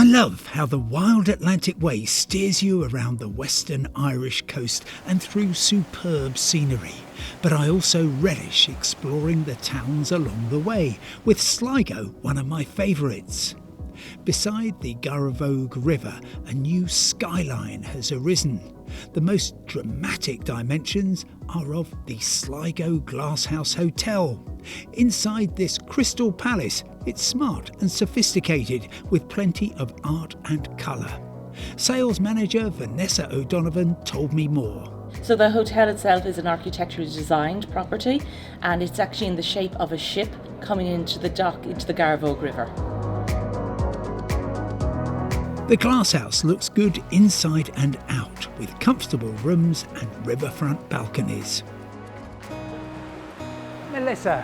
love how the Wild Atlantic Way steers you around the western Irish coast and through superb scenery. But I also relish exploring the towns along the way, with Sligo one of my favourites. Beside the Garavogue River, a new skyline has arisen. The most dramatic dimensions are of the Sligo Glasshouse Hotel. Inside this crystal palace, it's smart and sophisticated with plenty of art and colour. Sales manager Vanessa O'Donovan told me more. So the hotel itself is an architecturally designed property, and it's actually in the shape of a ship coming into the dock into the Garavogue River. The glasshouse looks good inside and out, with comfortable rooms and riverfront balconies. Melissa.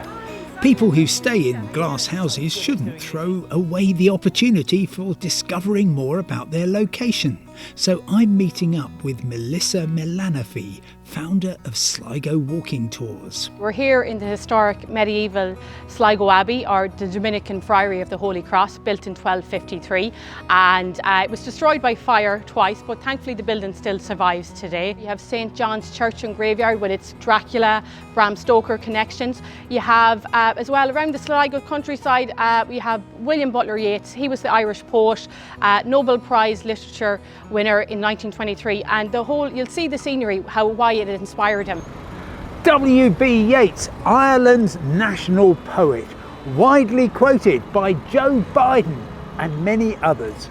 People who stay in glass houses shouldn't throw away the opportunity for discovering more about their location. So I'm meeting up with Melissa Melanofi, founder of Sligo Walking Tours. We're here in the historic medieval Sligo Abbey, or the Dominican Friary of the Holy Cross, built in 1253, and it was destroyed by fire twice, but thankfully the building still survives today. You have St John's Church and Graveyard with its Dracula, Bram Stoker connections. You have as well around the Sligo countryside, we have William Butler Yeats. He was the Irish poet, Nobel Prize Literature winner in 1923, and you'll see the scenery, why it inspired him. W.B. Yeats, Ireland's national poet, widely quoted by Joe Biden and many others.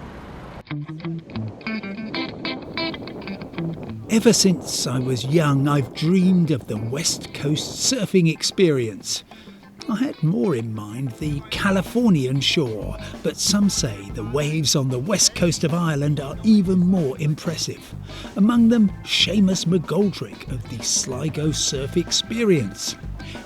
Ever since I was young, I've dreamed of the West Coast surfing experience. I had more in mind the Californian shore, but some say the waves on the west coast of Ireland are even more impressive. Among them, Seamus McGoldrick of the Sligo Surf Experience.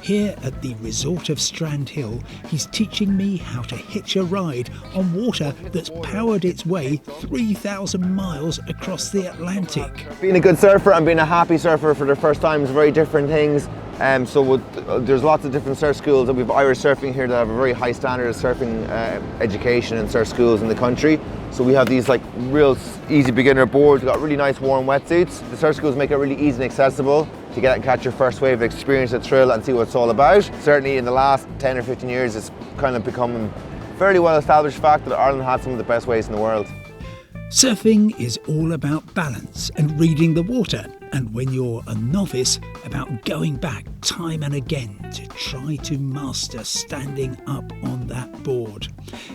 Here at the resort of Strand Hill, he's teaching me how to hitch a ride on water that's powered its way 3,000 miles across the Atlantic. Being a good surfer and being a happy surfer for the first time is very different things. There's lots of different surf schools, and we've Irish surfing here that have a very high standard of surfing education and surf schools in the country. So we have these real easy beginner boards. We've got really nice warm wetsuits. The surf schools make it really easy and accessible to get out and catch your first wave, experience the thrill and see what it's all about. Certainly in the last 10 or 15 years, it's kind of become a fairly well established fact that Ireland has some of the best waves in the world. Surfing is all about balance and reading the water, and when you're a novice, about going back time and again to try to master standing up on that board.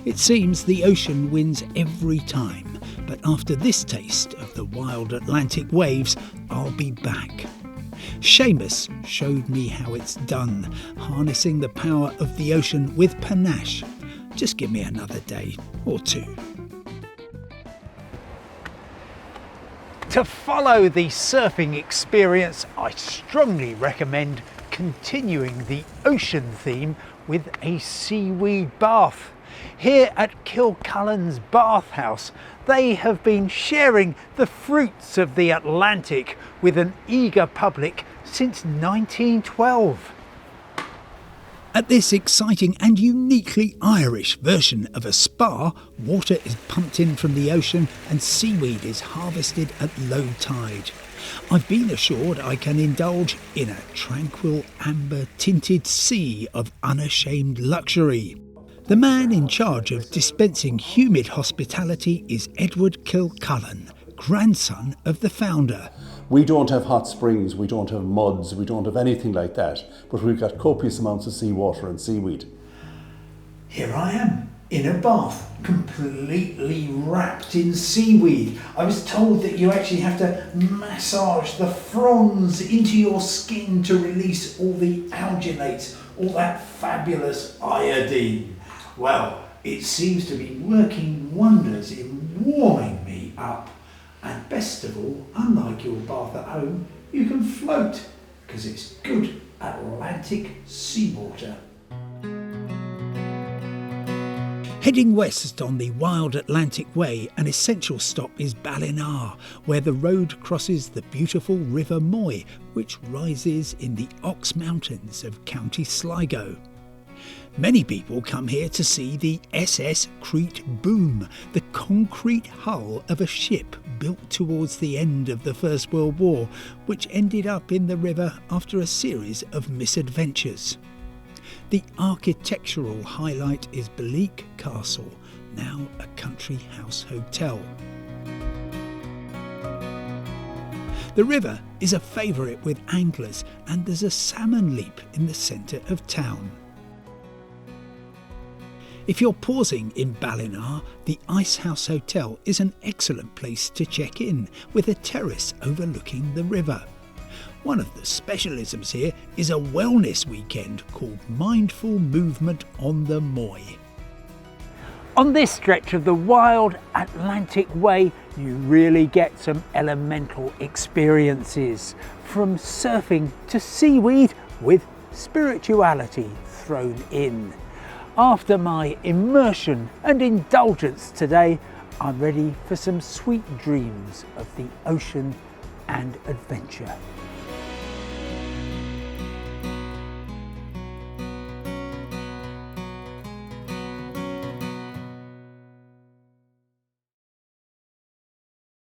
It seems the ocean wins every time, but after this taste of the wild Atlantic waves, I'll be back. Seamus showed me how it's done, harnessing the power of the ocean with panache. Just give me another day or two. To follow the surfing experience, I strongly recommend continuing the ocean theme with a seaweed bath. Here at Kilcullen's Bathhouse, they have been sharing the fruits of the Atlantic with an eager public since 1912. At this exciting and uniquely Irish version of a spa, water is pumped in from the ocean and seaweed is harvested at low tide. I've been assured I can indulge in a tranquil amber-tinted sea of unashamed luxury. The man in charge of dispensing humid hospitality is Edward Kilcullen, grandson of the founder. We don't have hot springs, we don't have muds, we don't have anything like that, but we've got copious amounts of seawater and seaweed. Here I am, in a bath, completely wrapped in seaweed. I was told that you actually have to massage the fronds into your skin to release all the alginates, all that fabulous iodine. Well, it seems to be working wonders in warming me up. And best of all, unlike your bath at home, you can float, because it's good Atlantic seawater. Heading west on the Wild Atlantic Way, an essential stop is Ballina, where the road crosses the beautiful River Moy, which rises in the Ox Mountains of County Sligo. Many people come here to see the SS Crete Boom, the concrete hull of a ship built towards the end of the First World War, which ended up in the river after a series of misadventures. The architectural highlight is Ballina Castle, now a country house hotel. The river is a favourite with anglers, and there's a salmon leap in the centre of town. If you're pausing in Ballina, the Ice House Hotel is an excellent place to check in, with a terrace overlooking the river. One of the specialisms here is a wellness weekend called Mindful Movement on the Moy. On this stretch of the wild Atlantic Way, you really get some elemental experiences, from surfing to seaweed with spirituality thrown in. After my immersion and indulgence today, I'm ready for some sweet dreams of the ocean and adventure.